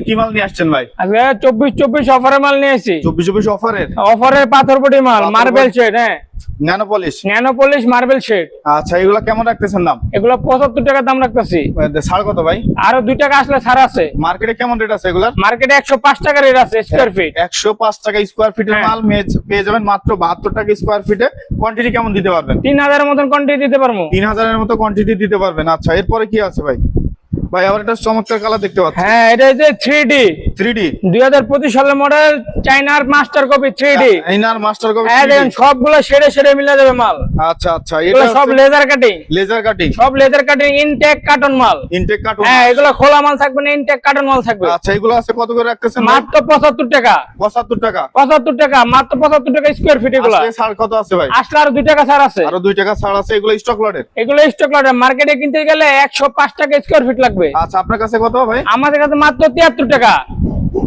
কি মাল নিয়ে আসছেন ভাই? আজকে 24 অফারে মাল নিয়ে এসেছি। 24 অফারের অফারের পাথরপটি মাল, পাথর মার্বেল বডি। শেড। হ্যাঁ, nano polish. Nano polish marble shade. আচ্ছা, এগুলা কেমন রাখতেছেন দাম? এগুলো 75 টাকা দাম রাখতেছি। ছাড় কত ভাই? আরো 2 টাকা আসলে ছাড় আছে। মার্কেটে কেমন রেট আছে এগুলার? মার্কেটে 105 টাকা রেট আছে স্কয়ার ফিট। 105 টাকা স্কয়ার ফিটের হ্যাঁ। মাল পেয়ে যাবেন মাত্র 72 টাকা স্কয়ার ফিটে। কোয়ান্টিটি কেমন দিতে পারবেন? 3000 এর মতন কোয়ান্টিটি দিতে পারবো। 3000 এর মতো কোয়ান্টিটি দিতে পারবেন। আচ্ছা, এরপরে কি আছে ভাই? ভাই আবার একটা চমৎকার কালার দেখতে পাচ্ছি। হ্যাঁ, এটা হচ্ছে 3D 3D 2025 সালের মডেল, চাইনার master copy 3D। Inner master copy. হ্যাঁ, দেখেন সবগুলো শেডে শেডে মিলে যাবে মাল। আচ্ছা আচ্ছা, এগুলো এটা সব লেজার কাটিং। Laser cutting. সব লেজার কাটিং, ইনটেক কার্টন মাল। Intact carton. হ্যাঁ, এগুলো খোলা মাল থাকবে না, ইনটেক কার্টন মাল থাকবে। আচ্ছা, এগুলো আছে কত করে রাখতেছেন? মাত্র 75 টাকা। 75 টাকা। 75 টাকা, মাত্র 75 টাকা স্কয়ার ফিট। এগুলো আজকে ছাড় কত আছে ভাই? আসলে আরো 2 টাকা ছাড় আছে। আরো 2 টাকা ছাড় আছে। এগুলো স্টক লটের। এগুলো স্টক লটে, মার্কেটে কিনতে গেলে 105 টাকা স্কয়ার ফিট লাগবে। আচ্ছা, আপনার কাছে কত ভাই? আমাদের কাছে মাত্র 73 টাকা।